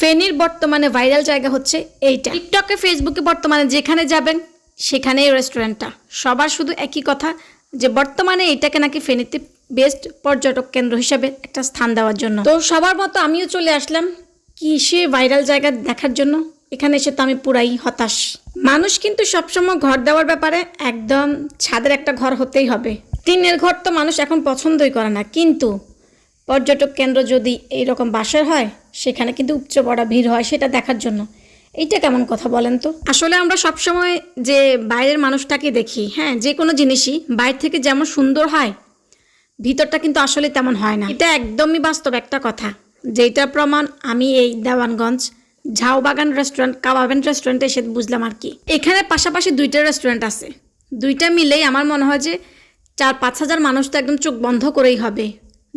ফেনীর বর্তমানে ভাইরাল জায়গা হচ্ছে এইটা। টিকটকে ফেসবুকে বর্তমানে যেখানে যাবেন সেখানেই রেস্টুরেন্টটা। সবার শুধু একই কথা যে বর্তমানে এটাকে নাকি ফেনীতে বেস্ট পর্যটক কেন্দ্র হিসেবে একটা স্থান দেওয়ার জন্য। তো সবার মতো আমিও চলে আসলাম কি সে ভাইরাল জায়গা দেখার জন্য। এখানে এসে তো আমি পুরাই হতাশ। মানুষ কিন্তু সবসময় ঘর দেওয়ার ব্যাপারে একদম ছাদের একটা ঘর হতেই হবে। টিনের ঘর তো মানুষ এখন পছন্দই করে না, কিন্তু পর্যটক কেন্দ্র যদি এইরকম বাসার হয় সেখানে কিন্তু উপচে পড়া ভিড় হয় সেটা দেখার জন্য। এইটা কেমন কথা বলেন তো? আসলে আমরা সবসময় যে বাইরের মানুষটাকে দেখি, হ্যাঁ, যে কোনো জিনিসই বাইরে থেকে যেমন সুন্দর হয় ভিতরটা কিন্তু আসলে তেমন হয় না। এটা একদমই বাস্তব একটা কথা, যেটার প্রমাণ আমি এই দেওয়ানগঞ্জ ঝাউবাগান রেস্টুরেন্ট কাবাবেন রেস্টুরেন্টে এসে বুঝলাম আর কি। এখানে পাশাপাশি দুইটা রেস্টুরেন্ট আছে, দুইটা মিলেই আমার মনে হয় যে 4-5 হাজার মানুষ তো একদম চোখ বন্ধ করেই হবে।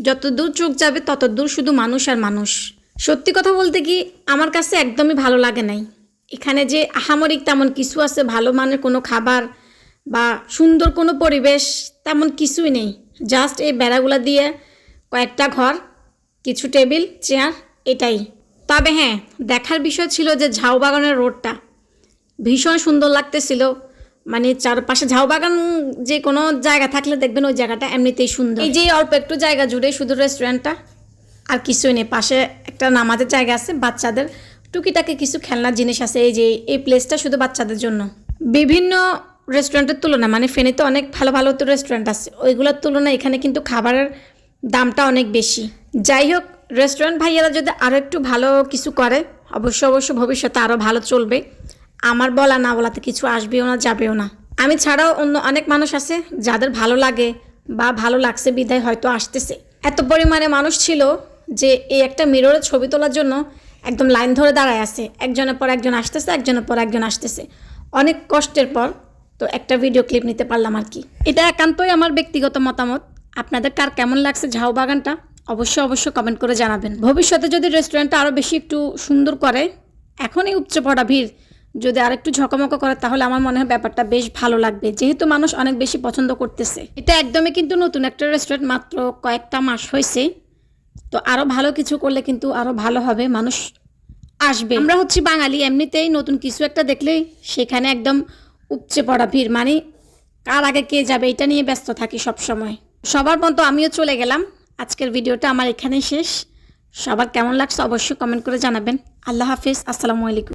যত দূর চোখ যাবে তত দূর শুধু মানুষ আর মানুষ। সত্যি কথা বলতে কি আমার কাছে একদমই ভালো লাগে নাই। এখানে যে আহামরিক তেমন কিছু আছে, ভালো মানের কোনো খাবার বা সুন্দর কোনো পরিবেশ তেমন কিছুই নেই। জাস্ট এই বেড়াগুলা দিয়ে কয়েকটা ঘর, কিছু টেবিল চেয়ার, এটাই। তবে হ্যাঁ, দেখার বিষয় ছিল যে ঝাউবাগানের রোডটা ভীষণ সুন্দর লাগতেছিল। মানে চারপাশে ঝাউবাগান যে কোনো জায়গা থাকলে দেখবেন ওই জায়গাটা এমনিতেই সুন্দর। এই যে অল্প একটু জায়গা জুড়ে শুধু রেস্টুরেন্টটা, আর কিছুই নেই। পাশে একটা নামাজের জায়গা আছে, বাচ্চাদের টুকিটাকি কিছু খেলনার জিনিস আছে। এই যে এই প্লেসটা শুধু বাচ্চাদের জন্য। বিভিন্ন রেস্টুরেন্টের তুলনায়, মানে ফেনীতে অনেক ভালো ভালো তো রেস্টুরেন্ট আছে, ওইগুলোর তুলনায় এখানে কিন্তু খাবারের দামটা অনেক বেশি। যাই হোক, রেস্টুরেন্ট ভাইয়ারা যদি আরও একটু ভালো কিছু করে অবশ্য ভবিষ্যতে আরও ভালো চলবে। আমার বলা না বলাতে কিছু আসবেও না, যাবেও না। আমি ছাড়াও অন্য অনেক মানুষ আছে যাদের ভালো লাগে বা ভালো লাগছে বিধায় হয়তো আসতেছে। এত পরিমাণে মানুষ ছিল যে এই একটা মিররের ছবি তোলার জন্য একদম লাইন ধরে দাঁড়ায় আছে। একজনের পর একজন আসতেছে, একজনের পর একজন আসতেছে। অনেক কষ্টের পর তো একটা ভিডিও ক্লিপ নিতে পারলাম আর কি। এটা একান্তই আমার ব্যক্তিগত মতামত। আপনাদের কার কেমন লাগছে ঝাউবাগানটা অবশ্য কমেন্ট করে জানাবেন। ভবিষ্যতে যদি রেস্টুরেন্টটা আরও বেশি একটু সুন্দর করে, এখনই উপচে পড়া ভিড় যদি আর একটু ঝকমকো করে তাহলে আমার মনে হয় ব্যাপারটা বেশ ভালো লাগবে, যেহেতু মানুষ অনেক বেশি পছন্দ করতেছে। এটা একদমই কিন্তু নতুন একটা রেস্টুরেন্ট, মাত্র কয়েকটা মাস হয়েছে। তো আরও ভালো কিছু করলে কিন্তু আরও ভালো হবে, মানুষ আসবে। আমরা হচ্ছি বাঙালি, এমনিতেই নতুন কিছু একটা দেখলেই সেখানে একদম উপচে পড়া ভিড়, মানে কার আগে কে যাবে এটা নিয়ে ব্যস্ত থাকি সব সময়। সবার মতো আমিও চলে গেলাম। আজকের ভিডিওটা আমার এখানেই শেষ। সবার কেমন লাগছে অবশ্যই কমেন্ট করে জানাবেন। আল্লাহ হাফেজ, আসসালামু আলাইকুম।